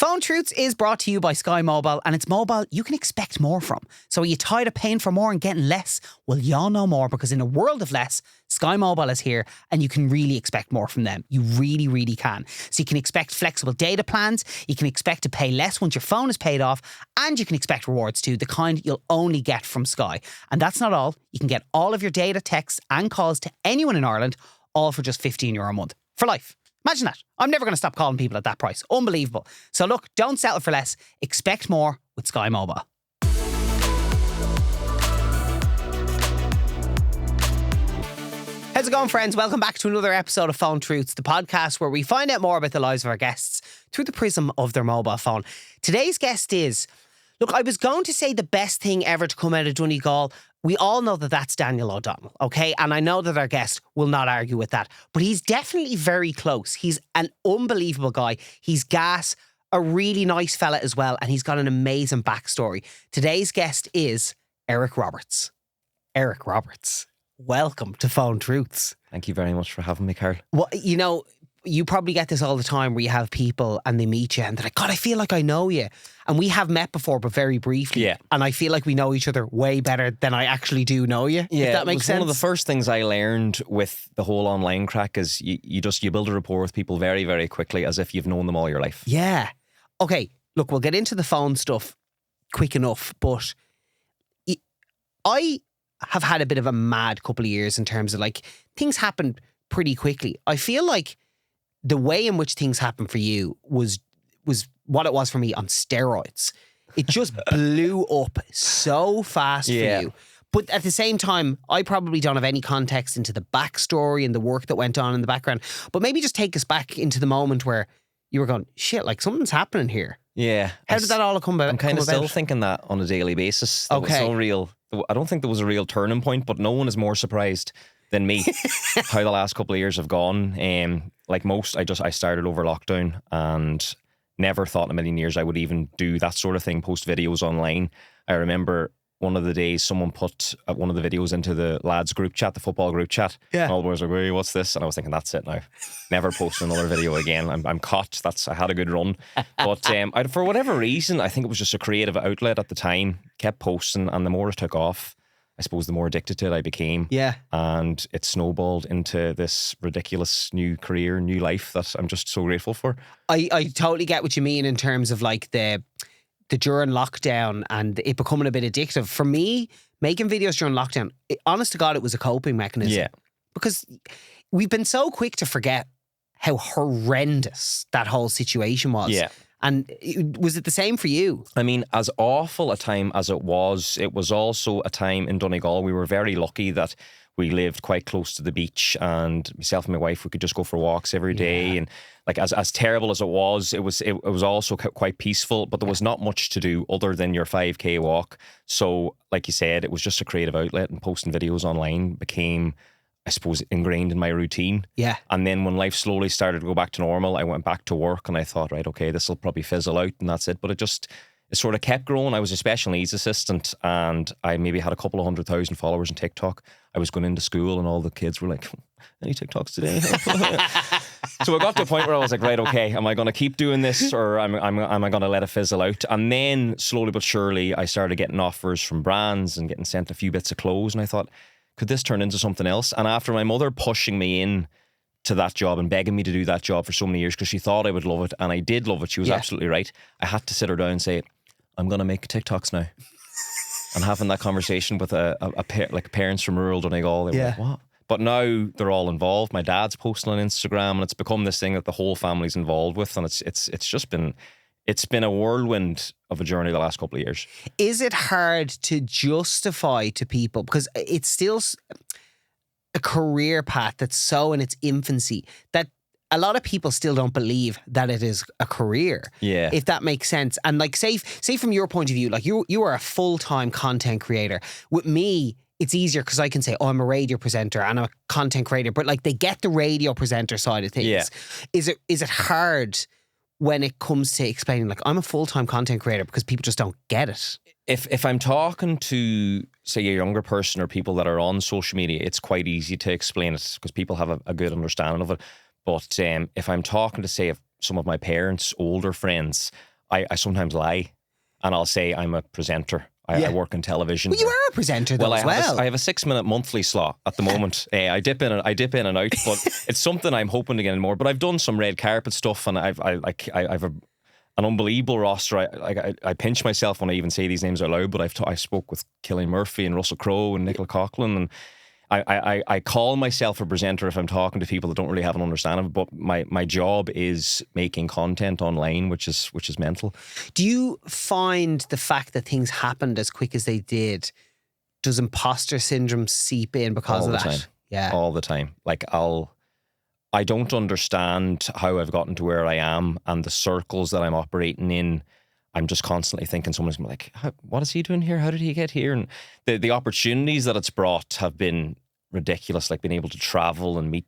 Phone Truths is brought to you by Sky Mobile, and it's mobile you can expect more from. So are you tired of paying for more and getting less? Well, y'all know more, because in a world of less, Sky Mobile is here and you can really expect more from them. You really, really can. So you can expect flexible data plans, you can expect to pay less once your phone is paid off, and you can expect rewards too, the kind you'll only get from Sky. And that's not all. You can get all of your data, texts and calls to anyone in Ireland, all for just €15 a month. For life. Imagine that. I'm never going to stop calling people at that price. Unbelievable. So look, don't settle for less. Expect more with Sky Mobile. How's it going, friends? Welcome back to another episode of Phone Truths, the podcast where we find out more about the lives of our guests through the prism of their mobile phone. Today's guest is, look, I was going to say the best thing ever to come out of Donegal. We all know that that's Daniel O'Donnell, okay? And I know that our guest will not argue with that. But he's definitely very close. He's an unbelievable guy. He's gas, a really nice fella as well, and he's got an amazing backstory. Today's guest is Eric Roberts. Eric Roberts, welcome to Phone Truths. Thank you very much for having me, Carl. Well, you know, you probably get this all the time where you have people and they meet you and they're like, God, I feel like I know you. And we have met before, but very briefly. Yeah. And I feel like we know each other way better than I actually do know you. Yeah, if that makes sense. One of the first things I learned with the whole online crack is you build a rapport with people very, very quickly, as if you've known them all your life. Yeah. Okay, look, we'll get into the phone stuff quick enough, but I have had a bit of a mad couple of years in terms of like things happen pretty quickly. I feel like the way in which things happened for you was what it was for me on steroids. It just blew up so fast for you. But at the same time, I probably don't have any context into the backstory and the work that went on in the background. But maybe just take us back into the moment where you were going, shit, like something's happening here. Yeah. How did that all come about? I'm kind of still thinking that on a daily basis. There was no real, I don't think there was a real turning point, but no one is more surprised than me how the last couple of years have gone. Like most, I started over lockdown and never thought in a million years I would even do that sort of thing, post videos online. I remember one of the days someone put one of the videos into the lads group chat, the football group chat. Yeah. And all the boys were like, hey, what's this? And I was thinking, that's it now. Never post another video again. I'm caught. I had a good run. But for whatever reason, I think it was just a creative outlet at the time. Kept posting, and the more it took off, I suppose the more addicted to it I became. Yeah. And it snowballed into this ridiculous new career, new life that I'm just so grateful for. I totally get what you mean in terms of like the during lockdown and it becoming a bit addictive. For me, making videos during lockdown, honest to God, it was a coping mechanism. Yeah. Because we've been so quick to forget how horrendous that whole situation was. Yeah. And was it the same for you? I mean, as awful a time as it was also a time in Donegal. We were very lucky that we lived quite close to the beach, and myself and my wife, we could just go for walks every day. And like as terrible as it was also quite peaceful, but there was not much to do other than your 5K walk. So like you said, it was just a creative outlet, and posting videos online became, I suppose, ingrained in my routine. Yeah. And then when life slowly started to go back to normal, I went back to work and I thought, right, okay, this will probably fizzle out and that's it. But it sort of kept growing. I was a special needs assistant and I maybe had a couple of 100,000 followers on TikTok. I was going into school and all the kids were like, any TikToks today? So I got to a point where I was like, right, okay, am I going to keep doing this or am I going to let it fizzle out? And then slowly but surely I started getting offers from brands and getting sent a few bits of clothes, and I thought, could this turn into something else? And after my mother pushing me in to that job and begging me to do that job for so many years because she thought I would love it, and I did love it, she was absolutely right, I had to sit her down and say, I'm going to make TikToks now. And having that conversation with like parents from rural Donegal, they were like, what? But now they're all involved. My dad's posting on Instagram, and it's become this thing that the whole family's involved with, and it's just been... It's been a whirlwind of a journey the last couple of years. Is it hard to justify to people, because it's still a career path that's so in its infancy, that a lot of people still don't believe that it is a career. Yeah. If that makes sense. And like say from your point of view, like you are a full-time content creator. With me, it's easier because I can say, oh, I'm a radio presenter and I'm a content creator, but like they get the radio presenter side of things. Yeah. Is it hard when it comes to explaining, like, I'm a full-time content creator, because people just don't get it? If I'm talking to, say, a younger person or people that are on social media, it's quite easy to explain it because people have a good understanding of it. But if I'm talking to, say, some of my parents' older friends, I sometimes lie, and I'll say I'm a presenter. I work in television. Well, you are a presenter though, I have a 6-minute monthly slot at the moment. I dip in and out, but it's something I'm hoping to get in more. But I've done some red carpet stuff, and I've an unbelievable roster. I pinch myself when I even say these names out loud, but I spoke with Cillian Murphy and Russell Crowe and Nicola Coughlan, and I call myself a presenter if I'm talking to people that don't really have an understanding. But my job is making content online, which is mental. Do you find the fact that things happened as quick as they did, does imposter syndrome seep in because of that? Time. Yeah, all the time. Like I don't understand how I've gotten to where I am and the circles that I'm operating in. I'm just constantly thinking someone's like, what is he doing here? How did he get here? And the opportunities that it's brought have been ridiculous, like being able to travel and meet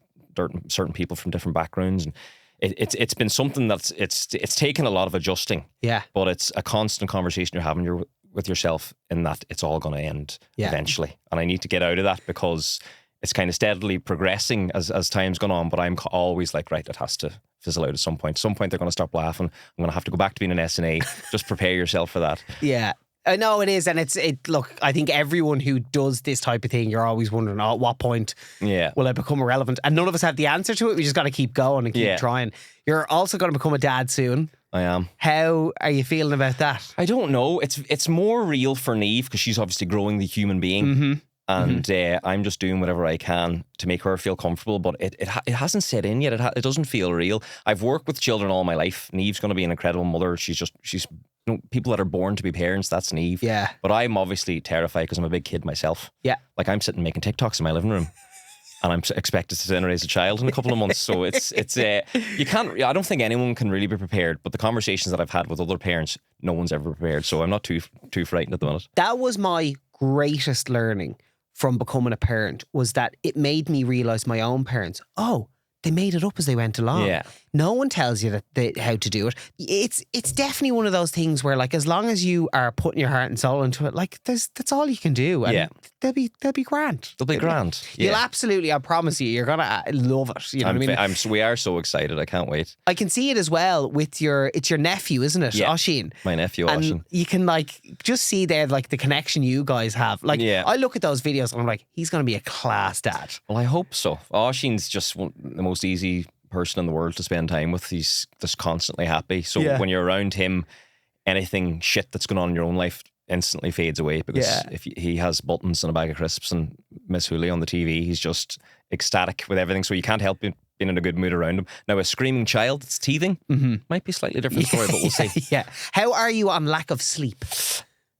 certain people from different backgrounds. And it's been something that's it's taken a lot of adjusting. Yeah. But it's a constant conversation you're having with yourself in that it's all going to end eventually. And I need to get out of that because it's kind of steadily progressing as time's gone on, but I'm always like, right, it has to fizzle out at some point. At some point, they're going to stop laughing. I'm going to have to go back to being an SNA. Just prepare yourself for that. Yeah. I know it is. And look, I think everyone who does this type of thing, you're always wondering, at what point will I become irrelevant? And none of us have the answer to it. We just got to keep going and keep trying. You're also going to become a dad soon. I am. How are you feeling about that? I don't know. It's more real for Niamh because she's obviously growing the human being. Mm-hmm. And I'm just doing whatever I can to make her feel comfortable, but it hasn't set in yet. It doesn't feel real. I've worked with children all my life. Niamh's going to be an incredible mother. She's people that are born to be parents. That's Niamh. Yeah. But I'm obviously terrified because I'm a big kid myself. Yeah. Like I'm sitting making TikToks in my living room, and I'm expected to then raise a child in a couple of months. So it's you can't. I don't think anyone can really be prepared. But the conversations that I've had with other parents, no one's ever prepared. So I'm not too frightened at the minute. That was my greatest learning from becoming a parent, was that it made me realise my own parents, they made it up as they went along. Yeah. No one tells you how to do it. It's definitely one of those things where, like, as long as you are putting your heart and soul into it, like, that's all you can do. And they'll be grand. They'll be grand. You'll absolutely, I promise you, you're gonna love it. You know what I mean? We are so excited. I can't wait. I can see it as well with it's your nephew, isn't it? Yeah. Oisín. My nephew, Oisín. And you can just see there, like, the connection you guys have. Like, I look at those videos and I'm like, he's going to be a class dad. Well, I hope so. Oisín's just the most easy person in the world to spend time with. He's just constantly happy. So when you're around him, anything shit that's going on in your own life instantly fades away, because if he has buttons and a bag of crisps and Miss Hooley on the TV, he's just ecstatic with everything. So you can't help being in a good mood around him. Now, a screaming child that's teething might be a slightly different story, but we'll see. Yeah. How are you on lack of sleep?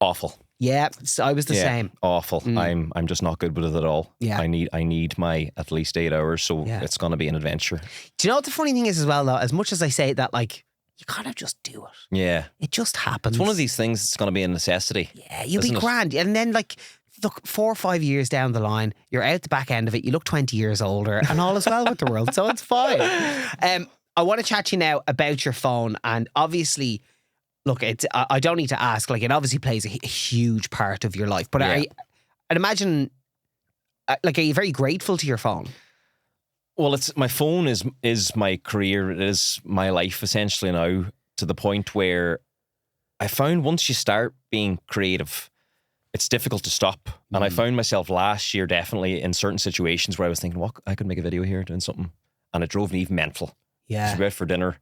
Awful. Yeah, I was the same. Awful. I'm just not good with it at all. Yeah. I need my at least 8 hours, so it's going to be an adventure. Do you know what the funny thing is as well, though? As much as I say that, like, you kind of just do it. Yeah. It just happens. It's one of these things that's going to be a necessity. Yeah, you'll be grand. And then, like, look, 4 or 5 years down the line, you're out the back end of it, you look 20 years older, and all is well with the world, so it's fine. I want to chat to you now about your phone, and obviously, look, I don't need to ask, like, it obviously plays a huge part of your life, but I'd imagine, like, are you very grateful to your phone? Well, my phone is my career. It is my life essentially now, to the point where I found once you start being creative, it's difficult to stop. And I found myself last year definitely in certain situations where I was thinking, what, I could make a video here doing something, and it drove me even mental. Yeah. So we went for dinner.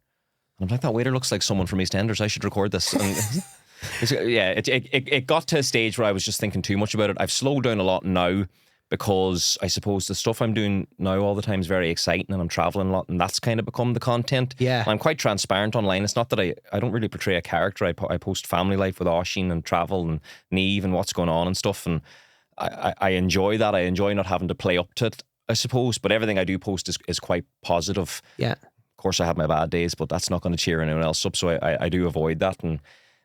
I'm like, that waiter looks like someone from EastEnders. I should record this. And it got to a stage where I was just thinking too much about it. I've slowed down a lot now, because I suppose the stuff I'm doing now all the time is very exciting, and I'm traveling a lot, and that's kind of become the content. Yeah. I'm quite transparent online. It's not that I don't really portray a character. I post family life with Oisín and travel and Niamh and what's going on and stuff. And I enjoy that. I enjoy not having to play up to it, I suppose. But everything I do post is quite positive. Yeah. Of course, I have my bad days, but that's not going to cheer anyone else up. So I do avoid that.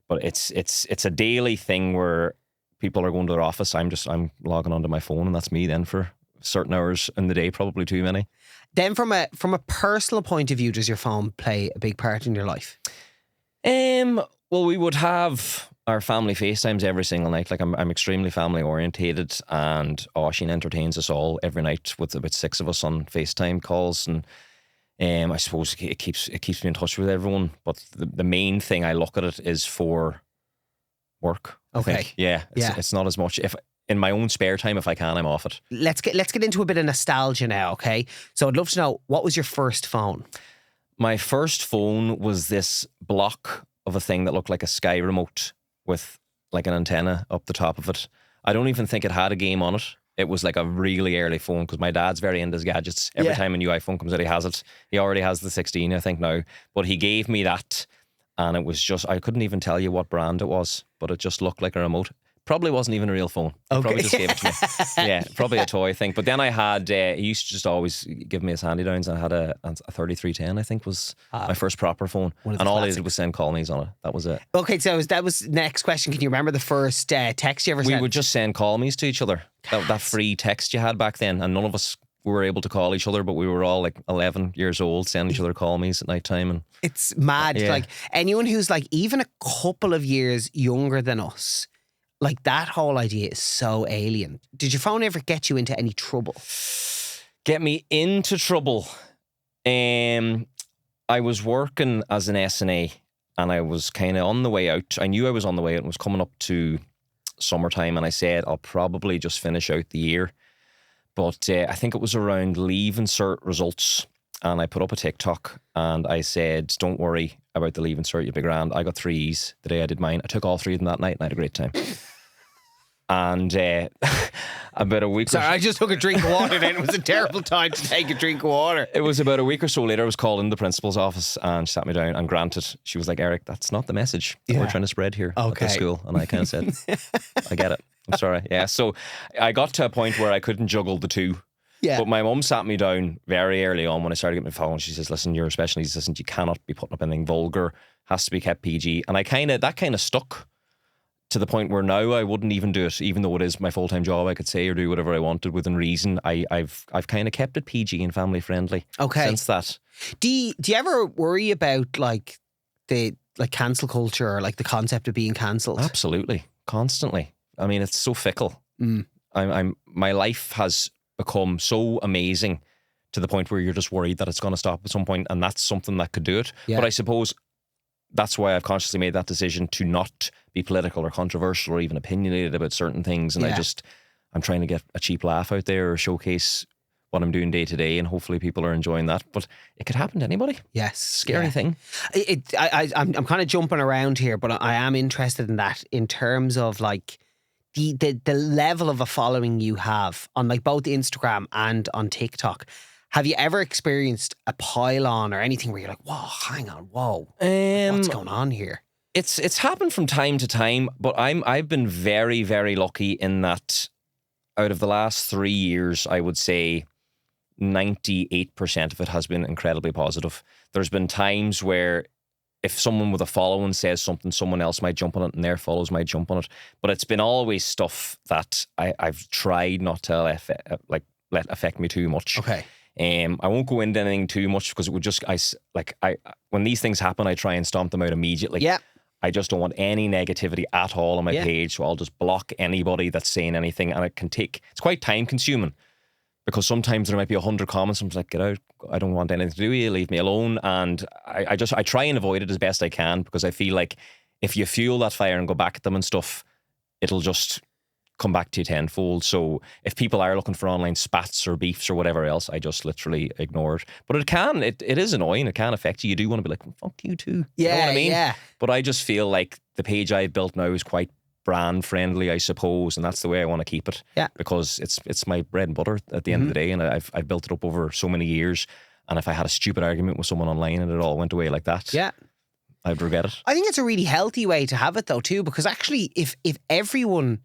But it's a daily thing where people are going to their office. I'm logging onto my phone, and that's me then for certain hours in the day, probably too many. Then from a personal point of view, does your phone play a big part in your life? Well, we would have our family FaceTimes every single night. Like, I'm extremely family orientated, and Oisín entertains us all every night with about 6 of us on FaceTime calls, and I suppose it keeps me in touch with everyone. But the main thing I look at it is for work. Okay. I think. Yeah. It's not as much. If in my own spare time, if I can, I'm off it. Let's get into a bit of nostalgia now, okay? So I'd love to know, what was your first phone? My first phone was this block of a thing that looked like a Sky remote with like an antenna up the top of it. I don't even think it had a game on it. It was like a really early phone because my dad's very into his gadgets. Every time a new iPhone comes out, he has it. He already has the 16, I think, now. But he gave me that, and it was just, I couldn't even tell you what brand it was, but it just looked like a remote. Probably wasn't even a real phone. He probably just gave it to me. Yeah, probably a toy thing. But then I had, he used to just always give me his hand-me-downs. I had a 3310, I think, was my first proper phone. And all I did was send call me's on it. That was it. Okay, so that was next question. Can you remember the first text you ever sent? We would just send call me's to each other. That free text you had back then. And none of us were able to call each other, but we were all like 11 years old, sending each other call me's at night time. And it's mad. Yeah. Like anyone who's like even a couple of years younger than us, like that whole idea is so alien. Did your phone ever get you into any trouble? Get me into trouble. I was working as an SNA and I was kind of on the way out. I knew I was on the way out and was coming up to summertime, and I said I'll probably just finish out the year. But I think it was around leave insert results, and I put up a TikTok and I said, don't worry about the leave insert, you'll be grand. I got 3s the day I did mine. I took all 3 of them that night and I had a great time. And about a week. Sorry, I just took a drink of water then. It was a terrible time to take a drink of water. It was about a week or so later. I was called in the principal's office and she sat me down. And granted, she was like, Eric, that's not the message that we're trying to spread here at the school. And I kind of said, I get it. I'm sorry. Yeah. So I got to a point where I couldn't juggle the two. Yeah. But my mum sat me down very early on when I started getting my phone. She says, listen, you're a special needs assistant. You cannot be putting up anything vulgar. Has to be kept PG. And that kind of stuck to the point where now I wouldn't even do it, even though it is my full-time job. I could say or do whatever I wanted within reason. I've kind of kept it PG and family friendly. Okay. Since that. Do you ever worry about like the cancel culture or like the concept of being cancelled? Absolutely. Constantly. I mean, it's so fickle. My life has become so amazing to the point where you're just worried that it's going to stop at some point, and that's something that could do it. Yeah. But I suppose that's why I've consciously made that decision to not be political or controversial or even opinionated about certain things. And I'm trying to get a cheap laugh out there or showcase what I'm doing day to day, and hopefully people are enjoying that. But it could happen to anybody. Yes. Scary thing. I'm kind of jumping around here, but I am interested in that in terms of like the level of a following you have on like both Instagram and on TikTok. Have you ever experienced a pile-on or anything where you're like, whoa, hang on, whoa, what's going on here? It's happened from time to time, but I've been very, very lucky in that out of the last 3 years, I would say 98% of it has been incredibly positive. There's been times where if someone with a following says something, someone else might jump on it and their followers might jump on it. But it's been always stuff that I've tried not to let affect me too much. Okay. I won't go into anything too much because it would just, when these things happen, I try and stomp them out immediately. Yeah. I just don't want any negativity at all on my page. So I'll just block anybody that's saying anything. And it's quite time consuming because sometimes there might be 100 comments. I'm just like, get out. I don't want anything to do with you. Leave me alone. And I try and avoid it as best I can because I feel like if you fuel that fire and go back at them and stuff, it'll just come back to you tenfold. So if people are looking for online spats or beefs or whatever else, I just literally ignore it. But it is annoying. It can affect you. You do want to be like, well, fuck you too. Yeah, you know what I mean? Yeah. But I just feel like the page I've built now is quite brand friendly, I suppose, and that's the way I want to keep it. Yeah. Because it's my bread and butter at the end of the day, and I've built it up over so many years. And if I had a stupid argument with someone online and it all went away like that, I'd regret it. I think it's a really healthy way to have it though too, because actually if everyone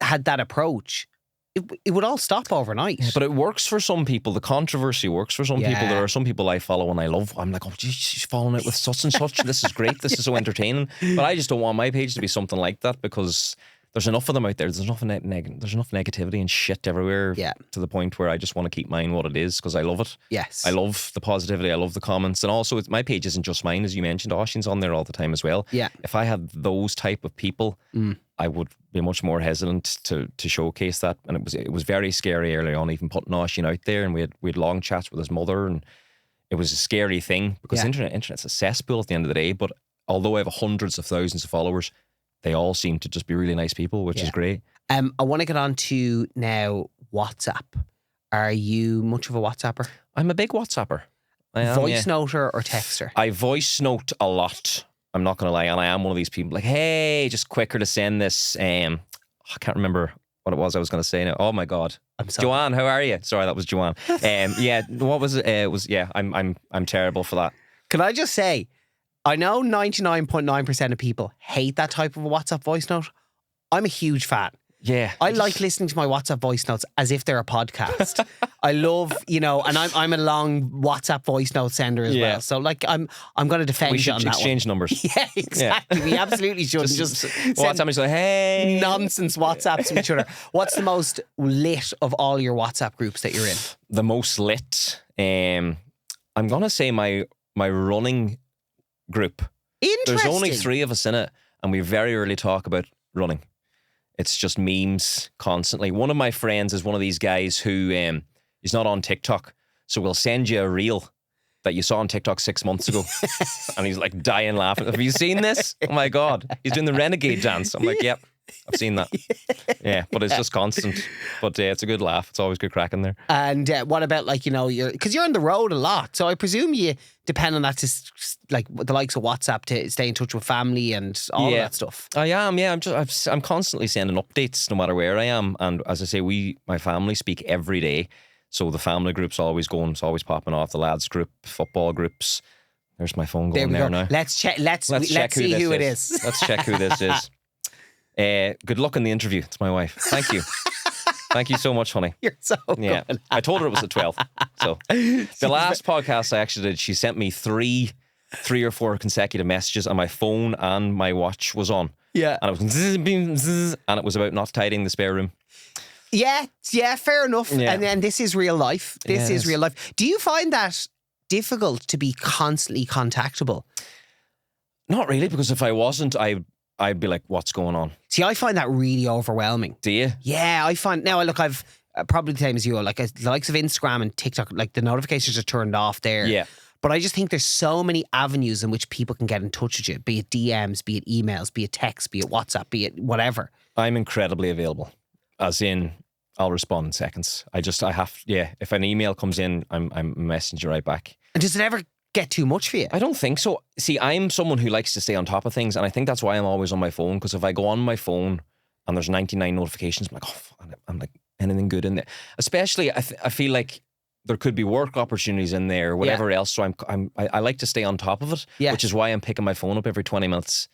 had that approach, it would all stop overnight. Yeah, but it works for some people. The controversy works for some people. There are some people I follow and I love. I'm like, oh, geez, she's falling out with such and such. This is great. This is so entertaining. But I just don't want my page to be something like that because there's enough of them out there. There's enough negativity and shit everywhere to the point where I just want to keep mine what it is because I love it. Yes. I love the positivity. I love the comments. And also, my page isn't just mine, as you mentioned. Oisín's on there all the time as well. Yeah. If I had those type of people, I would be much more hesitant to showcase that. And it was very scary early on, even putting Oisín out there. And we had long chats with his mother, and it was a scary thing because internet's a cesspool at the end of the day. But although I have hundreds of thousands of followers, they all seem to just be really nice people, which is great. I want to get on to now WhatsApp. Are you much of a WhatsApper? I'm a big WhatsApper. I am, voice noter or texter? I voice note a lot. I'm not going to lie. And I am one of these people like, hey, just quicker to send this. I can't remember what it was I was going to say now. Oh my God. I'm sorry. Joanne, how are you? Sorry, that was Joanne. What was it? I'm terrible for that. Can I just say, I know 99.9% of people hate that type of a WhatsApp voice note. I'm a huge fan. Yeah. I like listening to my WhatsApp voice notes as if they're a podcast. I love, and I'm a long WhatsApp voice note sender as well. So like I'm going to defend you on that one. We should exchange numbers. Yeah, exactly. We absolutely should. Just send WhatsApp like, hey. nonsense WhatsApps to each other. What's the most lit of all your WhatsApp groups that you're in? The most lit? I'm going to say my running group. Interesting. There's only 3 of us in it and we very rarely talk about running. It's just memes constantly. One of my friends is one of these guys who is not on TikTok. So we'll send you a reel that you saw on TikTok 6 months ago. And he's like dying laughing. Have you seen this? Oh my God. He's doing the renegade dance. I'm like, yep, I've seen that. Yeah, but it's just constant. But it's a good laugh. It's always good crack in there. And what about because you're on the road a lot. So I presume you depend on that to like the likes of WhatsApp to stay in touch with family and all of that stuff. I am, yeah. I'm constantly sending updates no matter where I am. And as I say, my family speak every day. So the family group's always going, it's always popping off. The lads group, football groups. There's my phone going there now. Let's check. Let's see who it is. Let's check who this is. Good luck in the interview. It's my wife. Thank you. Thank you so much, honey. You're so good. I told her it was at 12. So the last podcast I actually did, she sent me three or four consecutive messages and my phone and my watch was on. Yeah. And it was zzz, and it was about not tidying the spare room. Yeah, fair enough. Yeah. And then this is real life. This is real life. Do you find that difficult to be constantly contactable? Not really, because if I wasn't, I'd be like, what's going on? See, I find that really overwhelming. Do you? Yeah, I find... Now, look, I've probably the same as you. Like, the likes of Instagram and TikTok, like, the notifications are turned off there. Yeah. But I just think there's so many avenues in which people can get in touch with you, be it DMs, be it emails, be it text, be it WhatsApp, be it whatever. I'm incredibly available. As in, I'll respond in seconds. If an email comes in, I'm messaging you right back. And does it ever get too much for you? I don't think so. See, I'm someone who likes to stay on top of things, and I think that's why I'm always on my phone, because if I go on my phone and there's 99 notifications, I'm like, I'm like, anything good in there? Especially, I feel like there could be work opportunities in there, whatever else. So I like to stay on top of it, which is why I'm picking my phone up every 20 minutes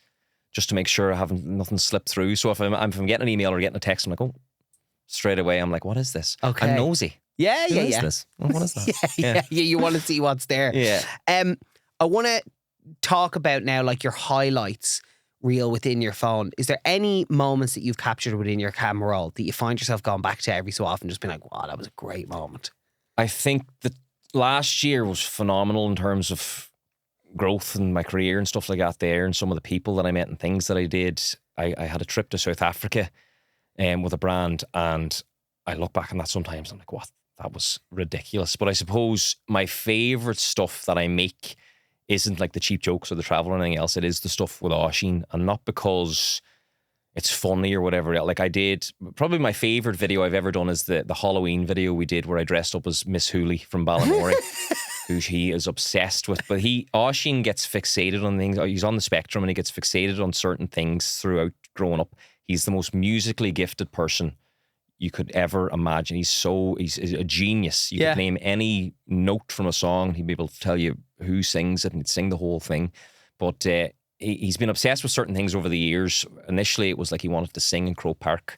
just to make sure I haven't nothing slipped through. So if I'm getting an email or getting a text, I'm like, oh, straight away, I'm like, what is this? Okay. I'm nosy. Yeah. What is this? What is that? Yeah. You want to see what's there. Yeah. I want to talk about now, like, your highlights reel within your phone. Is there any moments that you've captured within your camera roll that you find yourself going back to every so often, just being like, wow, that was a great moment? I think that last year was phenomenal in terms of growth in my career and stuff like that there, and some of the people that I met and things that I did. I had a trip to South Africa with a brand, and I look back on that sometimes, I'm like, what? That was ridiculous. But I suppose my favourite stuff that I make isn't like the cheap jokes or the travel or anything else. It is the stuff with Oisín, and not because it's funny or whatever. Like, I did, probably my favourite video I've ever done is the Halloween video we did where I dressed up as Miss Hooley from Ballinamore, who he is obsessed with. But Oisín gets fixated on things. He's on the spectrum and he gets fixated on certain things throughout growing up. He's the most musically gifted person you could ever imagine. He's a genius. You could name any note from a song, he'd be able to tell you who sings it and he'd sing the whole thing. But he's been obsessed with certain things over the years. Initially, it was like he wanted to sing in Croke Park.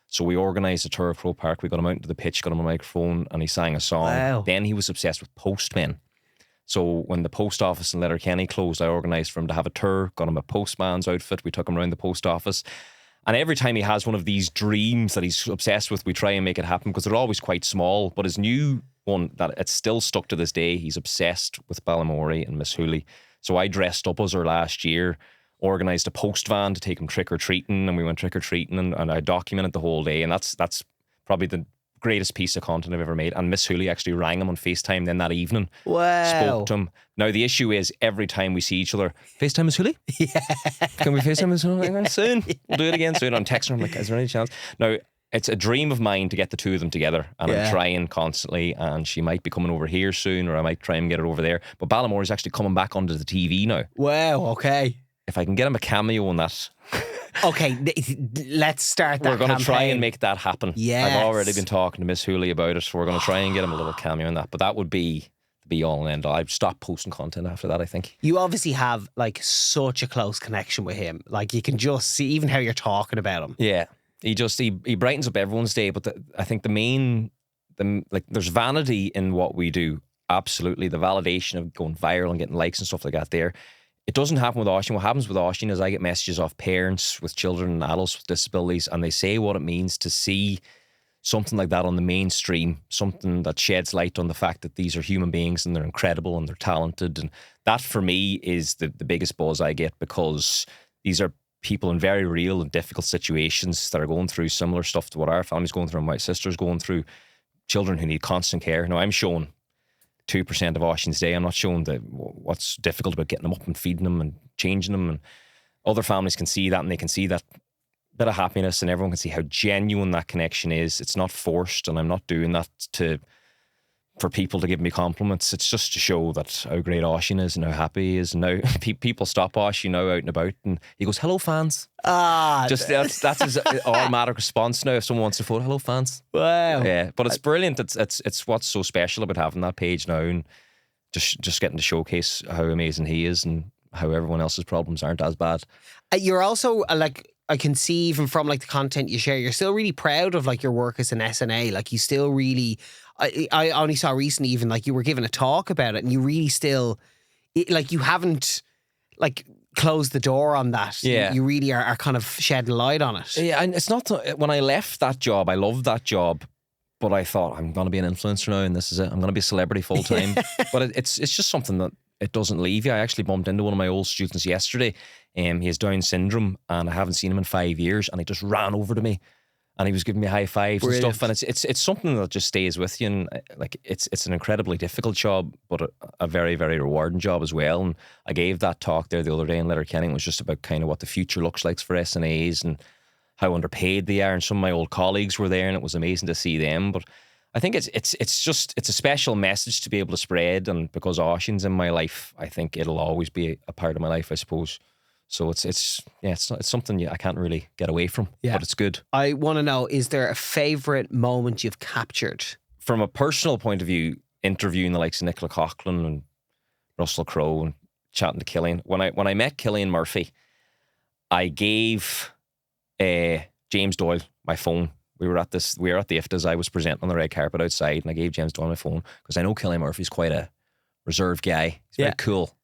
So we organised a tour of Croke Park. We got him out into the pitch, got him a microphone, and he sang a song. Wow. Then he was obsessed with postmen. So when the post office in Letterkenny closed, I organised for him to have a tour, got him a postman's outfit. We took him around the post office. And every time he has one of these dreams that he's obsessed with, we try and make it happen, because they're always quite small. But his new one, that it's still stuck to this day, he's obsessed with Ballinamore and Miss Hooley. So I dressed up as her last year, organised a post van to take him trick-or-treating, and we went trick-or-treating, and I documented the whole day. And that's probably greatest piece of content I've ever made. And Miss Hooley actually rang him on FaceTime then that evening. Wow. Spoke to him. Now, the issue is every time we see each other, FaceTime Miss Hooley? Yeah. Can we FaceTime Miss Hooley? Soon. We'll do it again soon. I'm texting her. I'm like, is there any chance? Now, it's a dream of mine to get the two of them together, and I'm trying constantly, and she might be coming over here soon, or I might try and get her over there. But Ballamore is actually coming back onto the TV now. Wow, okay. If I can get him a cameo on that... Okay, let's start that We're going to try campaign. and make that happen. Yes. I've already been talking to Miss Hooley about it, so we're going to try and get him a little cameo in that. But that would be the be all and end all. I've stopped posting content after that, I think. You obviously have like such a close connection with him. Like you can just see even how you're talking about him. Yeah. He brightens up everyone's day, but I think there's vanity in what we do. Absolutely. The validation of going viral and getting likes and stuff like that there. It doesn't happen with Oisín. What happens with Oisín is I get messages off parents with children and adults with disabilities, and they say what it means to see something like that on the mainstream, something that sheds light on the fact that these are human beings and they're incredible and they're talented. And that for me is the biggest buzz I get, because these are people in very real and difficult situations that are going through similar stuff to what our family's going through and my sister's going through, children who need constant care. Now, I'm showing 2% of Oisín's day. I'm not showing what's difficult about getting them up and feeding them and changing them. And other families can see that, and they can see that bit of happiness, and everyone can see how genuine that connection is. It's not forced, and I'm not doing that for people to give me compliments. It's just to show that how great Oisín is and how happy he is. And now people stop Oisín now out and about, and he goes, "Hello, fans." Just that's his automatic response now. If someone wants to photo, "Hello, fans." Wow. Yeah, but it's brilliant. It's what's so special about having that page now, and just getting to showcase how amazing he is and how everyone else's problems aren't as bad. You're also like, I can see even from like the content you share, you're still really proud of like your work as an SNA. Like you still really, I only saw recently even like you were giving a talk about it, and you really still, like you haven't like closed the door on that. Yeah. You really are kind of shedding light on it. Yeah, and it's not, when I left that job, I loved that job, but I thought, I'm going to be an influencer now and this is it. I'm going to be a celebrity full time. But it's just something that it doesn't leave you. I actually bumped into one of my old students yesterday. He has Down syndrome, and I haven't seen him in 5 years, and he just ran over to me and he was giving me high fives. Brilliant. And stuff. And it's something that just stays with you. And like it's an incredibly difficult job, but a very, very rewarding job as well. And I gave that talk there the other day in Letterkenny. It was just about kind of what the future looks like for SNAs and how underpaid they are. And some of my old colleagues were there, and it was amazing to see them. But I think it's a special message to be able to spread, and because Oisín's in my life, I think it'll always be a part of my life, I suppose. So it's something I can't really get away from, but it's good. I want to know, is there a favourite moment you've captured? From a personal point of view, interviewing the likes of Nicola Coughlan and Russell Crowe and chatting to Cillian. When I met Cillian Murphy, I gave James Doyle my phone. We were at the IFTAs. I was presenting on the red carpet outside, and I gave James Doyle my phone because I know Cillian Murphy's quite a reserved guy. He's very cool.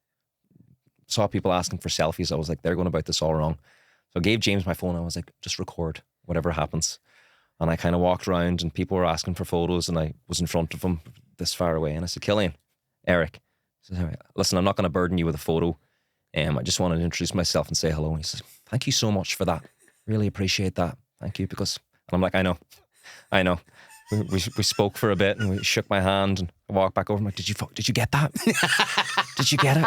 Saw people asking for selfies. I was like, they're going about this all wrong. So I gave James my phone. I was like, just record whatever happens. And I kind of walked around, and people were asking for photos, and I was in front of him this far away. And I said, Cillian, Eric, I said, listen, I'm not going to burden you with a photo. I just wanted to introduce myself and say hello. And he says, thank you so much for that. Really appreciate that. Thank you. And I'm like, I know. We spoke for a bit, and we shook my hand, and I walked back over. I'm like, did you get that? Did you get it?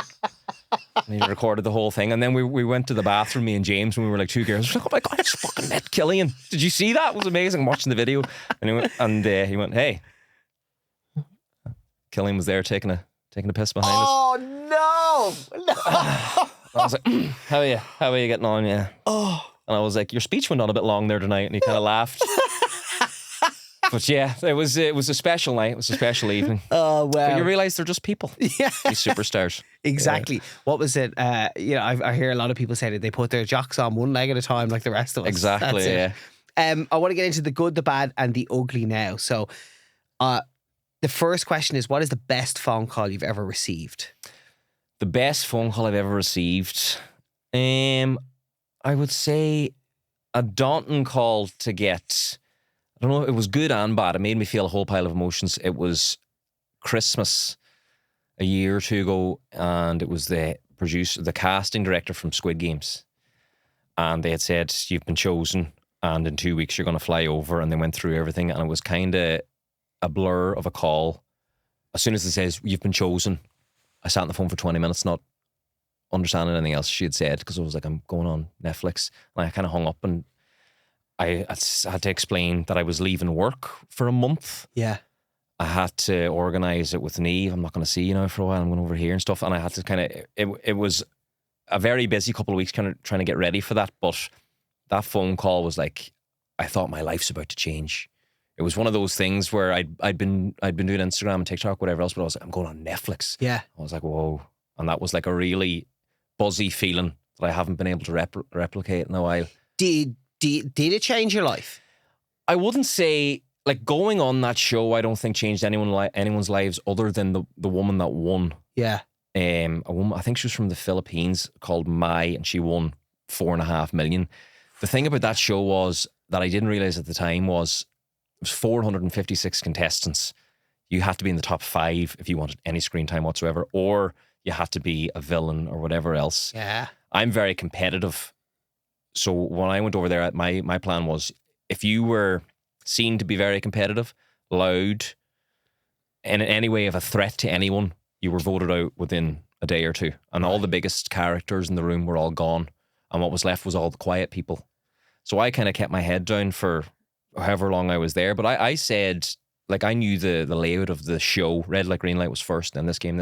And he recorded the whole thing. And then we went to the bathroom, me and James, and we were like two girls. I was like, oh my God, I just fucking met Cillian. Did you see that? It was amazing. I'm watching the video. And he went, hey. Cillian was there taking a piss behind us. Oh, no. I was like, how are you getting on? Yeah. Oh. And I was like, your speech went on a bit long there tonight. And he kind of laughed. But yeah, it was a special night. It was a special evening. Oh, wow. But you realise they're just people. Yeah. These superstars. Exactly. Yeah. What was it? I hear a lot of people say that they put their jocks on one leg at a time like the rest of us. Exactly, yeah. I want to get into the good, the bad, and the ugly now. So the first question is, what is the best phone call you've ever received? The best phone call I've ever received? I would say a daunting call to get... I don't know, it was good and bad. It made me feel a whole pile of emotions. It was Christmas a year or two ago, and it was the casting director from Squid Games. And they had said, you've been chosen. and in 2 weeks you're going to fly over, and they went through everything, and it was kind of a blur of a call. As soon as it says you've been chosen, I sat on the phone for 20 minutes not understanding anything else she had said, because I was like, I'm going on Netflix, and I kind of hung up, and I had to explain that I was leaving work for a month. Yeah. I had to organise it with Neve. I'm not going to see you now for a while. I'm going over here and stuff. And I had to kind of, it was a very busy couple of weeks kind of trying to get ready for that. But that phone call was like, I thought my life's about to change. It was one of those things where I'd been doing Instagram and TikTok, whatever else, but I was like, I'm going on Netflix. Yeah. I was like, whoa. And that was like a really buzzy feeling that I haven't been able to replicate in a while. Did it change your life? I wouldn't say, like, going on that show, I don't think changed anyone's lives other than the woman that won. Yeah. A woman, I think she was from the Philippines, called Mai, and she won $4.5 million. The thing about that show was that I didn't realize at the time was it was 456 contestants. You had to be in the top 5 if you wanted any screen time whatsoever, or you had to be a villain or whatever else. Yeah. I'm very competitive. So when I went over there, my plan was, if you were seen to be very competitive, loud, and in any way of a threat to anyone, you were voted out within a day or two. And all the biggest characters in the room were all gone. And what was left was all the quiet people. So I kind of kept my head down for however long I was there. But I said, like, I knew the layout of the show. Red light, green light was first, then this game.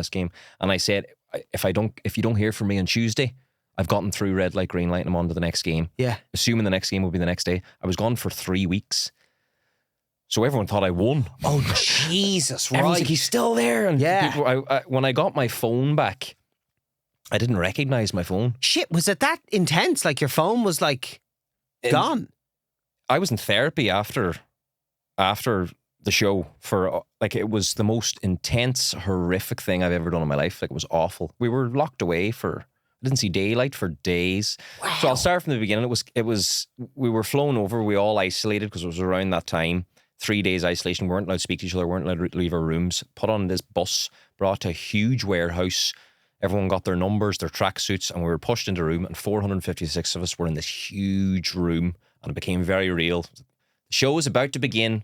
And I said, if you don't hear from me on Tuesday, I've gotten through red light, green light, and I'm on to the next game. Yeah. Assuming the next game will be the next day. I was gone for 3 weeks. So everyone thought I won. Oh, Jesus, right. Everyone's like, he's still there. And people, when I got my phone back, I didn't recognize my phone. Shit, was it that intense? Like, your phone was like gone? I was in therapy after the show for, like, it was the most intense, horrific thing I've ever done in my life. Like, it was awful. We were locked away I didn't see daylight for days. Wow. So I'll start from the beginning. We were flown over. We all isolated because it was around that time. 3 days isolation. We weren't allowed to speak to each other. We weren't allowed to leave our rooms. Put on this bus, brought to a huge warehouse. Everyone got their numbers, their tracksuits, and we were pushed into a room, and 456 of us were in this huge room, and it became very real. The show was about to begin.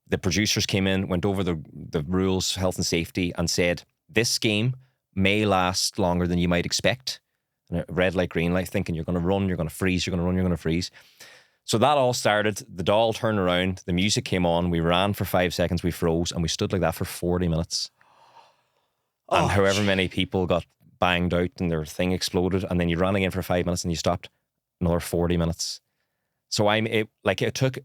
The producers came in, went over the rules, health and safety, and said, this game may last longer than you might expect. And red light, green light, thinking you're going to run, you're going to freeze, you're going to run, you're going to freeze. So that all started. The doll turned around, the music came on, we ran for 5 seconds, we froze, and we stood like that for 40 minutes. And however many people got banged out and their thing exploded, and then you ran again for 5 minutes and you stopped. Another 40 minutes. So I think it took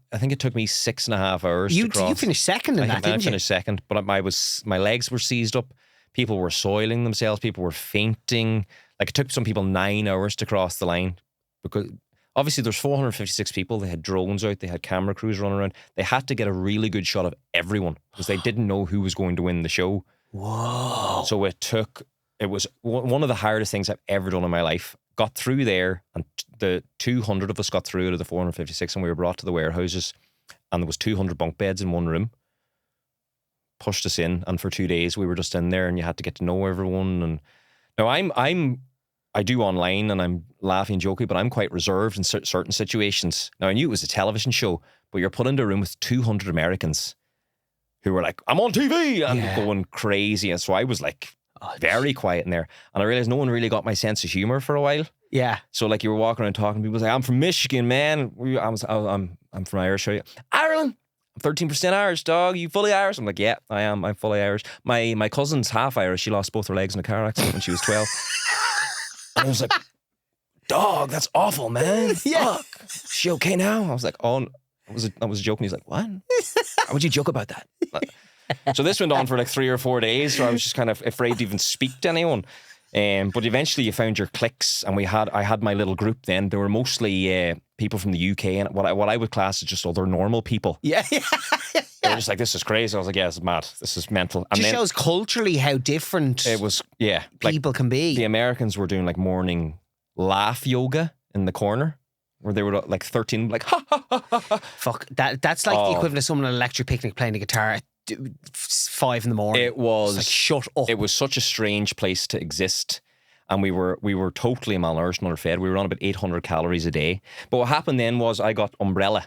me 6.5 hours to cross. You finished second in that, didn't you? I finished second, but my legs were seized up. People were soiling themselves. People were fainting. Like, it took some people 9 hours to cross the line, because obviously there's 456 people. They had drones out. They had camera crews running around. They had to get a really good shot of everyone because they didn't know who was going to win the show. Whoa. So it was one of the hardest things I've ever done in my life. Got through there, and the 200 of us got through out of the 456, and we were brought to the warehouses, and there was 200 bunk beds in one room. Pushed us in, and for 2 days we were just in there, and you had to get to know everyone. And now I do online, and I'm laughing and joking, but I'm quite reserved in certain situations. Now, I knew it was a television show, but you're put into a room with 200 Americans who were like, I'm on TV, and going crazy. And so I was like very quiet in there, and I realized no one really got my sense of humor for a while. Yeah. So, like, you were walking around talking, people was like, I'm from Michigan, man. I'm from Irish. Ireland. I'm 13% Irish, dog. You fully Irish? I'm like, yeah, I am. I'm fully Irish. My cousin's half Irish. She lost both her legs in a car accident when she was 12. And I was like, dog, that's awful, man. Yeah. Fuck. Is she okay now? I was like, oh, that was a joke. And he's like, what? How would you joke about that? So this went on for like 3 or 4 days. So I was just kind of afraid to even speak to anyone. But eventually you found your cliques, and I had my little group then. There were mostly people from the UK, and what I would class as just other normal people. Yeah. They were just like, this is crazy. I was like, yeah, this is mad. This is mental. And just shows culturally how different it was. Yeah, people can be. The Americans were doing like morning laugh yoga in the corner, where they were like 13, like ha ha ha ha. Fuck, that's like the equivalent of someone at an electric picnic playing the guitar at 5 a.m. It was like, shut up. It was such a strange place to exist. and we were totally malnourished and underfed. We were on about 800 calories a day. But what happened then was I got umbrella,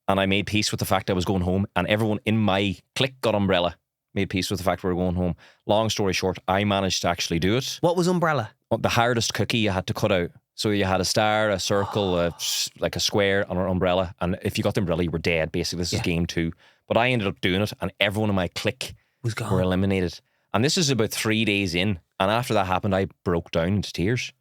and I made peace with the fact I was going home, and everyone in my clique got umbrella. Made peace with the fact we were going home. Long story short, I managed to actually do it. What was umbrella? The hardest cookie you had to cut out. So you had a star, a circle, like a square, and an umbrella. And if you got the umbrella, you were dead. Basically, this is game 2. But I ended up doing it, and everyone in my clique were eliminated. And this is about 3 days in. And after that happened, I broke down into tears.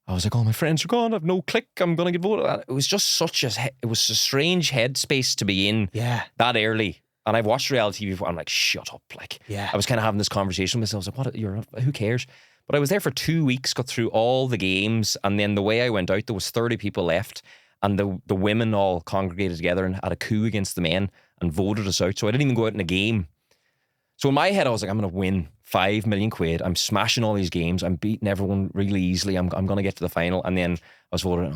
I was like, "Oh, my friends are gone. I've no clique. I'm going to get voted." It was just it was a strange headspace to be in that early. And I've watched reality TV before. I'm like, shut up. Like, I was kind of having this conversation with myself. I was like, who cares? But I was there for 2 weeks, got through all the games. And then the way I went out, there was 30 people left. And the women all congregated together and had a coup against the men and voted us out. So I didn't even go out in a game. So in my head, I was like, I'm going to win 5 million quid. I'm smashing all these games. I'm beating everyone really easily. I'm going to get to the final. And then I was voted and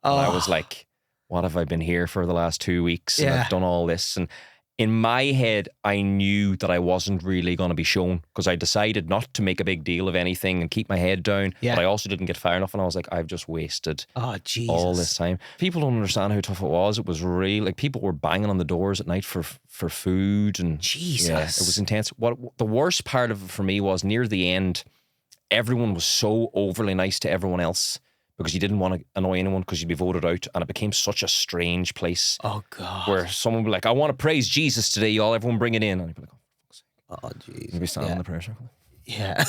I was like, what have I been here for the last 2 weeks? And I've done all this. And in my head, I knew that I wasn't really going to be shown because I decided not to make a big deal of anything and keep my head down. But I also didn't get far enough, and I was like, I've just wasted all this time. People don't understand how tough it was. It was real. Like, people were banging on the doors at night for food, and Jesus, it was intense. What the worst part of it for me was near the end, everyone was so overly nice to everyone else, because you didn't want to annoy anyone because you'd be voted out, and it became such a strange place. Oh God! Where someone would be like, "I want to praise Jesus today, y'all. Everyone bring it in," and you'd be like, "Oh jeez." You'd be standing in the prayer circle. Yeah.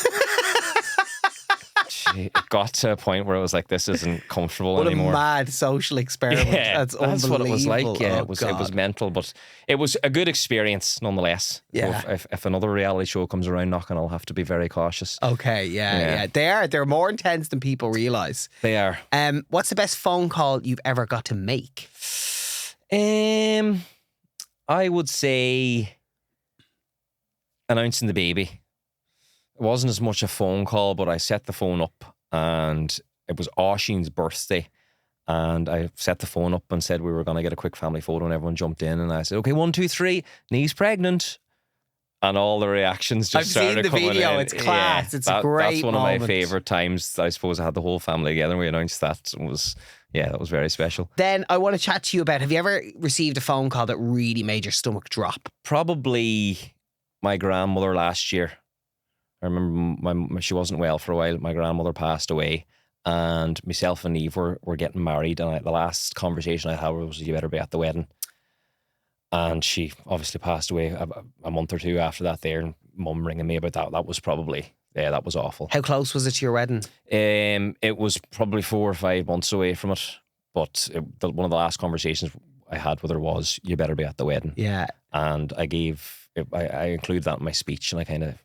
It got to a point where it was like, this isn't comfortable What anymore. a mad social experiment. Yeah, that's what it was like. Yeah, it was mental, but it was a good experience nonetheless. Yeah. So if another reality show comes around knocking, I'll have to be very cautious. Okay, yeah. They're more intense than people realise. They are. What's the best phone call you've ever got to make? I would say announcing the baby. It wasn't as much a phone call, but I set the phone up, and it was Oisín's birthday, and I set the phone up and said we were going to get a quick family photo, and everyone jumped in, and I said, okay, 1, 2, 3, Nee's pregnant. And all the reactions just started coming in. I've seen the video. It's class. It's a great That's one moment. of my favourite times. I suppose I had the whole family together and we announced that. That was very special. Then I want to chat to you about, have you ever received a phone call that really made your stomach drop? Probably my grandmother last year. I remember she wasn't well for a while. My grandmother passed away, and myself and Eve were getting married. And the last conversation I had was, "You better be at the wedding." And she obviously passed away a month or two after that there, and Mum ringing me about that. That was probably, that was awful. How close was it to your wedding? It was probably 4 or 5 months away from it. But one of the last conversations I had with her was, "You better be at the wedding." Yeah. And I included that in my speech, and I kind of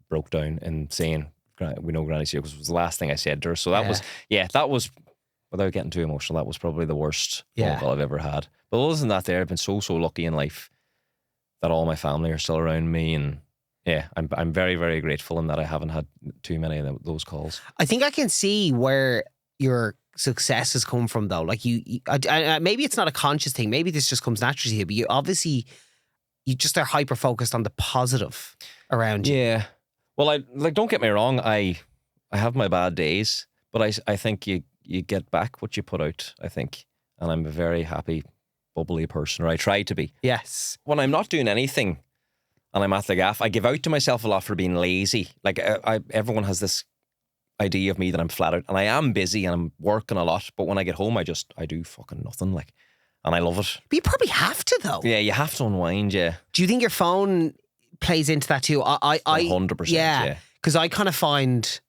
broke down in saying, "We know Granny's here," because it was the last thing I said to her. So that was, without getting too emotional, that was probably the worst phone call I've ever had. But other than that, I've been so lucky in life that all my family are still around me, and I'm very, very grateful in that I haven't had too many of those calls. I think I can see where your success has come from, though. Like maybe it's not a conscious thing. Maybe this just comes naturally to you. But you just are hyper focused on the positive around you. Yeah. Well, don't get me wrong. I have my bad days, but I think you get back what you put out, I think. And I'm a very happy, bubbly person, or I try to be. Yes. When I'm not doing anything and I'm at the gaff, I give out to myself a lot for being lazy. Like, everyone has this idea of me that I'm flat out, and I am busy and I'm working a lot, but when I get home, I do fucking nothing, like, and I love it. But you probably have to, though. Yeah, you have to unwind, yeah. Do you think your phone plays into that too? I 100%, yeah. Because I kind of find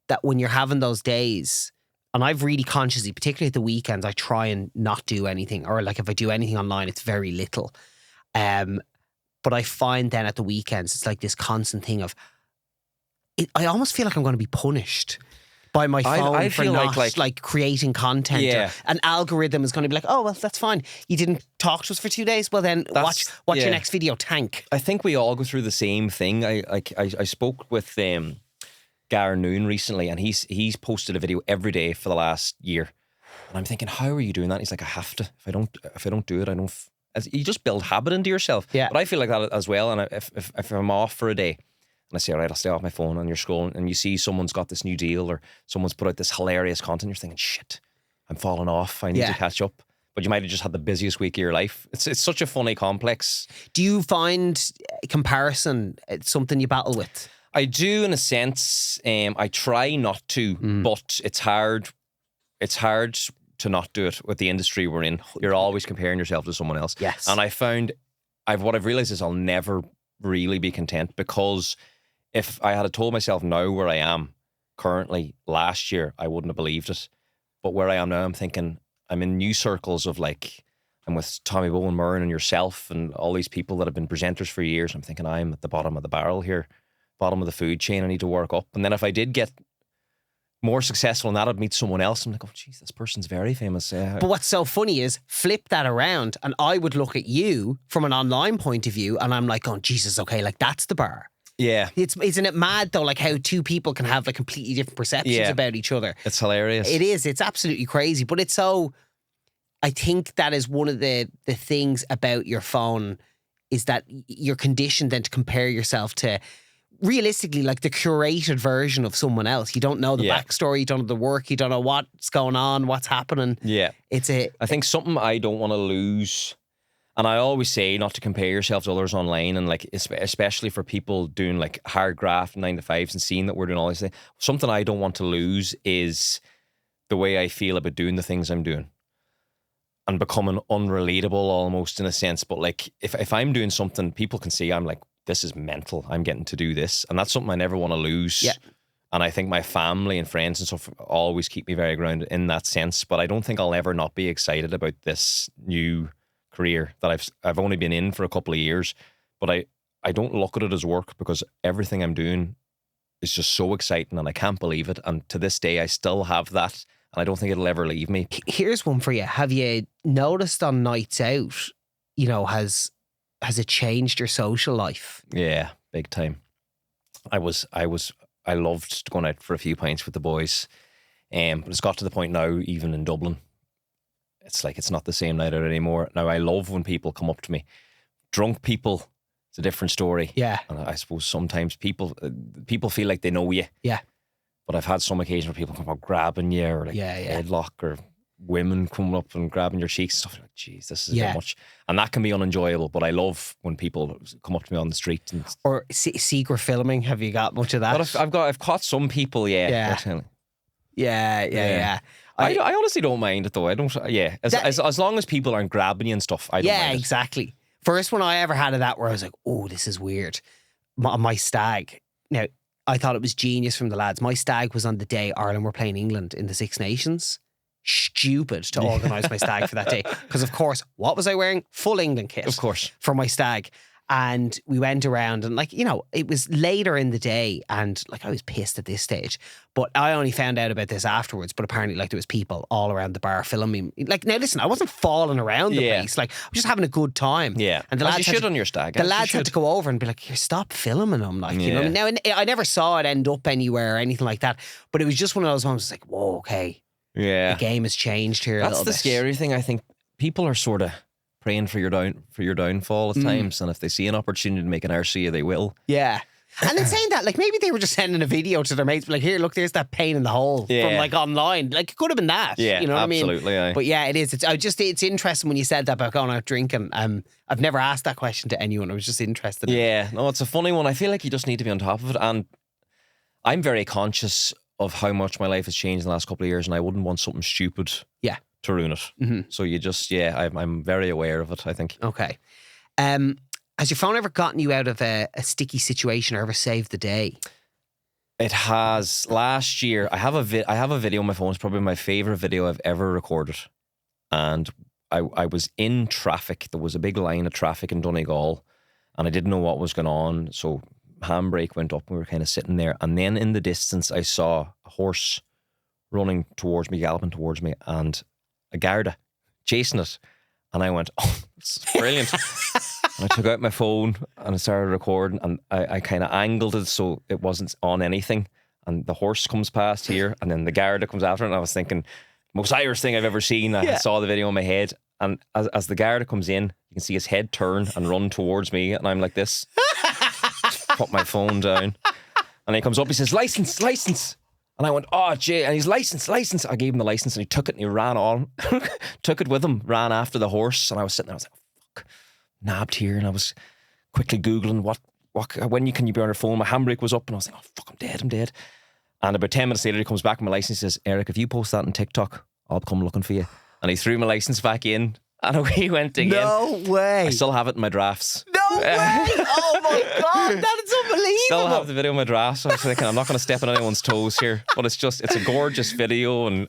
that when you're having those days, and I've really consciously, particularly at the weekends, I try and not do anything, or like if I do anything online, it's very little. But I find then at the weekends, it's like this constant thing of, I almost feel like I'm going to be punished by my phone I for feel not like creating content. Yeah. An algorithm is going to be like, oh, well, that's fine. You didn't talk to us for 2 days. Well, then watch your next video tank. I think we all go through the same thing. I spoke with Gar Noon recently, and he's posted a video every day for the last year. And I'm thinking, how are you doing that? He's like, I have to. If I don't do it, I don't. You just build habit into yourself. Yeah. But I feel like that as well. And if I'm off for a day, I say, all right, I'll stay off my phone, and you're scrolling and you see someone's got this new deal or someone's put out this hilarious content. You're thinking, shit, I'm falling off. I need to catch up. But you might have just had the busiest week of your life. It's such a funny complex. Do you find comparison something you battle with? I do, in a sense. I try not to, but it's hard. It's hard to not do it with the industry we're in. You're always comparing yourself to someone else. Yes. And I found, what I've realized is I'll never really be content, because if I had told myself now where I am currently last year, I wouldn't have believed it. But where I am now, I'm thinking, I'm in new circles of like, I'm with Tommy Bowen Murren and yourself and all these people that have been presenters for years. I'm thinking I'm at the bottom of the barrel here, bottom of the food chain. I need to work up. And then if I did get more successful in that, I'd meet someone else. I'm like, oh, geez, this person's very famous. But what's so funny is flip that around and I would look at you from an online point of view and I'm like, oh, Jesus, okay, like that's the bar. Yeah. Isn't it mad though, like how two people can have like completely different perceptions about each other? It's hilarious. It is. It's absolutely crazy. But it's so, I think that is one of the things about your phone is that you're conditioned then to compare yourself to realistically like the curated version of someone else. You don't know the backstory, you don't know the work, you don't know what's going on, what's happening. Yeah. I think something I don't want to lose, and I always say not to compare yourself to others online, and like especially for people doing like hard graft 9 to 5s and seeing that we're doing all these things, something I don't want to lose is the way I feel about doing the things I'm doing and becoming unrelatable almost in a sense. But like if I'm doing something, people can see I'm like, this is mental. I'm getting to do this. And that's something I never want to lose. Yeah. And I think my family and friends and stuff always keep me very grounded in that sense. But I don't think I'll ever not be excited about this new career that I've only been in for a couple of years. But I don't look at it as work, because everything I'm doing is just so exciting and I can't believe it. And to this day, I still have that. And I don't think it'll ever leave me. Here's one for you. Have you noticed on nights out, you know, has it changed your social life? Yeah, big time. I loved going out for a few pints with the boys. But it's got to the point now, even in Dublin, it's like it's not the same night out anymore. Now, I love when people come up to me. Drunk people, it's a different story. Yeah. And I suppose sometimes people feel like they know you. Yeah. But I've had some occasions where people come up grabbing you or like headlock, or women coming up and grabbing your cheeks and stuff. Like, geez, this is a bit much. And that can be unenjoyable, but I love when people come up to me on the street. Or secret filming. Have you got much of that? But I've caught some people, Yeah. I honestly don't mind it though. I don't, as long as people aren't grabbing you and stuff, I don't mind it. Yeah, exactly. First one I ever had of that where I was like, oh, this is weird. My stag. Now, I thought it was genius from the lads. My stag was on the day Ireland were playing England in the Six Nations. Stupid to organise my stag for that day. Because, of course, what was I wearing? Full England kit. Of course. For my stag. And we went around and like, you know, it was later in the day and like I was pissed at this stage. But I only found out about this afterwards. But apparently like there was people all around the bar filming. Like, now listen, I wasn't falling around the place. Like I was just having a good time. Yeah. And the lads you should on your stag. The lads had to go over and be like, here, stop filming them. Like, you know what I mean? Now, I never saw it end up anywhere or anything like that. But it was just one of those moments like, whoa, okay. Yeah. The game has changed here a little bit. That's the scary thing. I think people are sort of praying for your downfall at times, and if they see an opportunity to make an arse of you, they will. Yeah. And then saying that, like maybe they were just sending a video to their mates, like, here, look, there's that pain in the hole from like online. Like it could have been that. Yeah, you know what absolutely. I mean? But yeah, it is. It's interesting when you said that about going out drinking. I've never asked that question to anyone. I was just interested. Yeah, no, it's a funny one. I feel like you just need to be on top of it, and I'm very conscious of how much my life has changed in the last couple of years, and I wouldn't want something stupid. Yeah. To ruin it. Mm-hmm. So you just, I'm very aware of it, I think. Okay. Has your phone ever gotten you out of a sticky situation or ever saved the day? It has. Last year, I have a video on my phone. It's probably my favourite video I've ever recorded. And I was in traffic. There was a big line of traffic in Donegal and I didn't know what was going on. So handbrake went up and we were kind of sitting there. And then in the distance, I saw a horse running towards me, galloping towards me, and a Garda chasing it. And I went, oh, this is brilliant. And I took out my phone and I started recording, and I kind of angled it so it wasn't on anything. And the horse comes past here and then the Garda comes after it. And I was thinking, most Irish thing I've ever seen. I saw the video in my head. And as the Garda comes in, you can see his head turn and run towards me. And I'm like this. put my phone down. And he comes up, he says, license. And I went, oh, gee. And he's license. I gave him the license and he took it and he ran on. Took it with him, ran after the horse. And I was sitting there, I was like, oh, fuck, nabbed here. And I was quickly Googling when can you be on your phone? My handbrake was up and I was like, oh, fuck, I'm dead. And about 10 minutes later, he comes back with my license. He says, Eric, if you post that on TikTok, I'll come looking for you. And he threw my license back in and away went again. No way. I still have it in my drafts. No way. Oh my God, that is unbelievable. Still have the video in my drafts. I was thinking, I'm not going to step on anyone's toes here. But it's a gorgeous video. And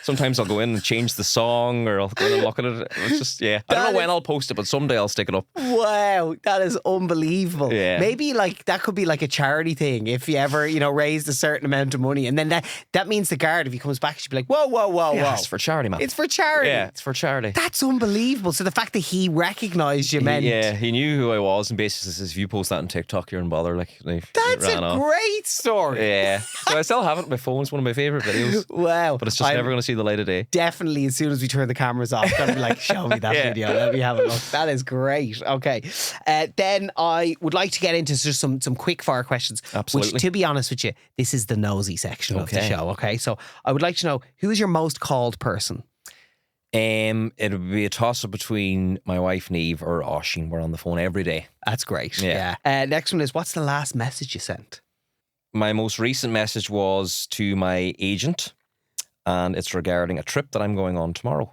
sometimes I'll go in and change the song or I'll go in and look at it. It's just, yeah. I don't know when I'll post it, but someday I'll stick it up. Wow, that is unbelievable. Yeah. Maybe like that could be like a charity thing if you ever, raised a certain amount of money. And then that means the guard, if he comes back, should be like, whoa. Yeah, it's for charity, man. It's for charity. Yeah, it's for charity. That's unbelievable. So the fact that he recognised you meant... Yeah, he knew who I was and basically says, if you post that on TikTok, you're in bother. That's a great story. Yeah. So I still have it on my phone. It's one of my favourite videos. Wow. But it's just never going to see the light of day. Definitely, as soon as we turn the cameras off, going to be like, show me that video. Let me have a look. That is great. Okay. Then I would like to get into just some quick fire questions. Absolutely. Which, to be honest with you, this is the nosy section of the show. Okay. So I would like to know, who is your most called person? It would be a toss-up between my wife Niamh or Oisín. We're on the phone every day. That's great. Yeah. Next one is, what's the last message you sent? My most recent message was to my agent, and it's regarding a trip that I'm going on tomorrow.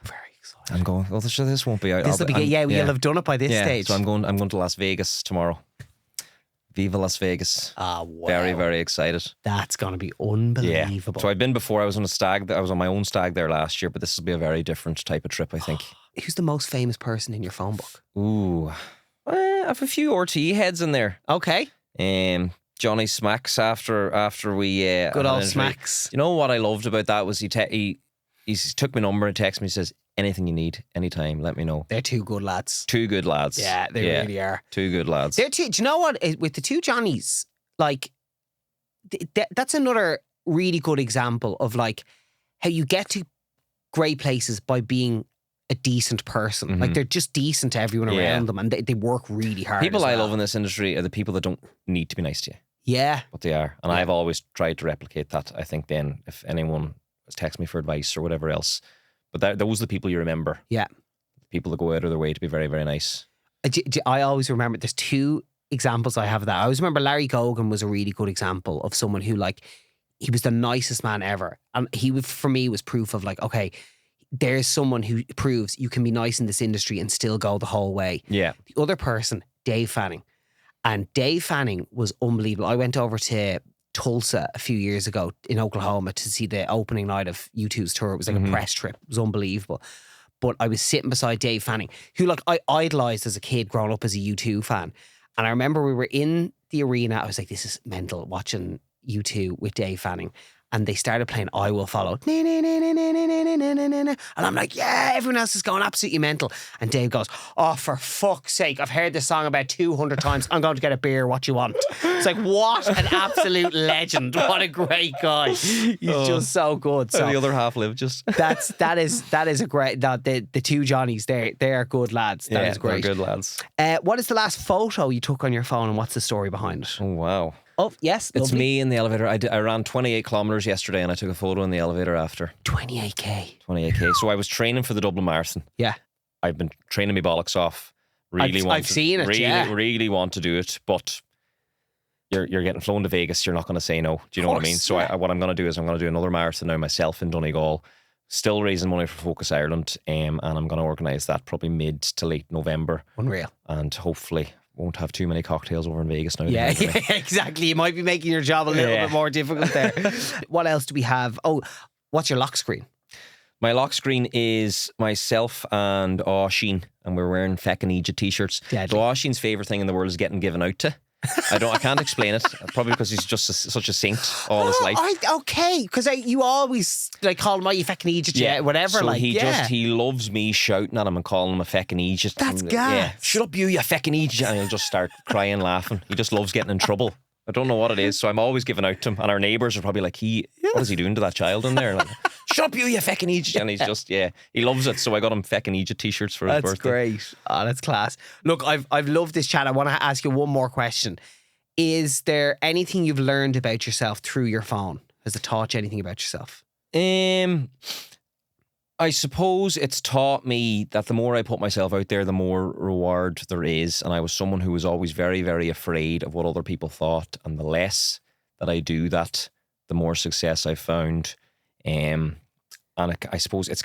Very exciting. I'm going. Well, this won't be out. We'll have done it by this stage. So I'm going to Las Vegas tomorrow. Viva Las Vegas. Ah, wow. Very, very excited. That's going to be unbelievable. Yeah. So I've been before. I was on a stag. I was on my own stag there last year, but this will be a very different type of trip, I think. Who's the most famous person in your phone book? Ooh. I have a few RTE heads in there. Okay. Johnny Smacks after we... Good old Smacks. You know what I loved about that was he took my number and texted me and says, anything you need, anytime, let me know. They're two good lads. Two good lads. Yeah, they really are. Two good lads. Do you know what? With the two Johnnies, like, that's another really good example of like how you get to great places by being a decent person. Mm-hmm. Like, they're just decent to everyone around them and they work really hard. People I love in this industry are the people that don't need to be nice to you. Yeah. But they are. And I've always tried to replicate that. I think then if anyone texts me for advice or whatever else, but those are the people you remember. Yeah. People that go out of their way to be very, very nice. I always remember, there's two examples I have of that. I always remember Larry Gogan was a really good example of someone who, like, he was the nicest man ever. And he, for me, was proof of like, okay, there's someone who proves you can be nice in this industry and still go the whole way. Yeah. The other person, Dave Fanning. And Dave Fanning was unbelievable. I went over to Tulsa a few years ago in Oklahoma to see the opening night of U2's tour. It was like a press trip. It was unbelievable. But I was sitting beside Dave Fanning, who, like, I idolised as a kid growing up as a U2 fan. And I remember we were in the arena. I was like, this is mental, watching U2 with Dave Fanning. And they started playing I Will Follow. And I'm like, yeah, everyone else is going absolutely mental. And Dave goes, oh, for fuck's sake, I've heard this song about 200 times. I'm going to get a beer. What you want? It's like, what an absolute legend. What a great guy. He's just so good. So the other half live just. that is a great, the two Johnnies, they are good lads. That is great. They're good lads. What is the last photo you took on your phone and what's the story behind it? Oh, wow. Oh, yes. It's lovely. me in the elevator. I ran 28 kilometres yesterday and I took a photo in the elevator after. 28k. 28k. So I was training for the Dublin Marathon. Yeah. I've been training my bollocks off. I've seen it, Really want to do it, but you're getting flown to Vegas. You're not going to say no. Do you know what I mean? So what I'm going to do is I'm going to do another marathon now myself in Donegal. Still raising money for Focus Ireland. And I'm going to organise that probably mid to late November. Unreal. And hopefully won't have too many cocktails over in Vegas now. Yeah, exactly. You might be making your job a little bit more difficult there. What else do we have? Oh, what's your lock screen? My lock screen is myself and Oisín, and we're wearing feckin' Egypt t-shirts. Deadly. So Oisín's favourite thing in the world is getting given out to. I can't explain it. Probably because he's just such a saint all his life. Okay, because you always like call him, you feckin' Egypt, whatever. So he loves me shouting at him and calling him a feckin' Egypt. That's gas. Yeah, shut up, you feckin' Egypt, and he'll just start crying, laughing. He just loves getting in trouble. I don't know what it is. So I'm always giving out to him. And our neighbours are probably like, what is he doing to that child in there? Like, shut up, you fecking Egypt. And he's just, he loves it. So I got him fecking Egypt t-shirts for his birthday. That's great. Oh, that's class. Look, I've loved this chat. I want to ask you one more question. Is there anything you've learned about yourself through your phone? Has it taught you anything about yourself? I suppose it's taught me that the more I put myself out there, the more reward there is. And I was someone who was always very, very afraid of what other people thought. And the less that I do that, the more success I've found. And I suppose it's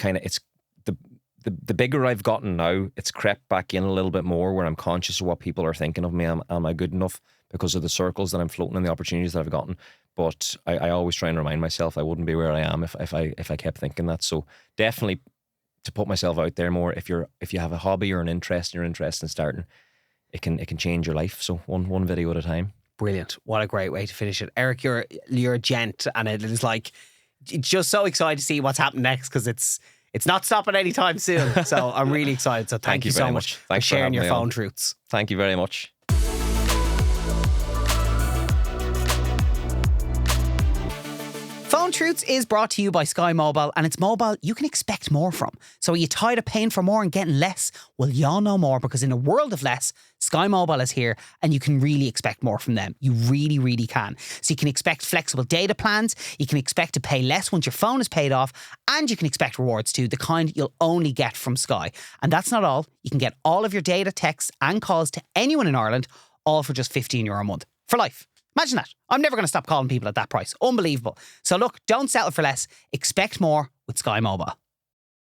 the bigger I've gotten now, it's crept back in a little bit more where I'm conscious of what people are thinking of me. Am I good enough because of the circles that I'm floating and the opportunities that I've gotten? But I always try and remind myself I wouldn't be where I am if I kept thinking that. So definitely to put myself out there more. If you have a hobby or an interest, and you're interested in starting, it can change your life. So one video at a time. Brilliant. What a great way to finish it. Eric, you're a gent, and it is like just so excited to see what's happening next, because it's not stopping anytime soon. So I'm really excited. So thank you so much for sharing your phone truths. Thank you very much. Phone Truths is brought to you by Sky Mobile, and it's mobile you can expect more from. So are you tired of paying for more and getting less? Well, you'll know more, because in a world of less, Sky Mobile is here and you can really expect more from them. You really, really can. So you can expect flexible data plans, you can expect to pay less once your phone is paid off, and you can expect rewards too, the kind you'll only get from Sky. And that's not all. You can get all of your data, texts and calls to anyone in Ireland, all for just €15 a month. For life. Imagine that. I'm never going to stop calling people at that price. Unbelievable. So look, don't settle for less. Expect more with Sky Mobile.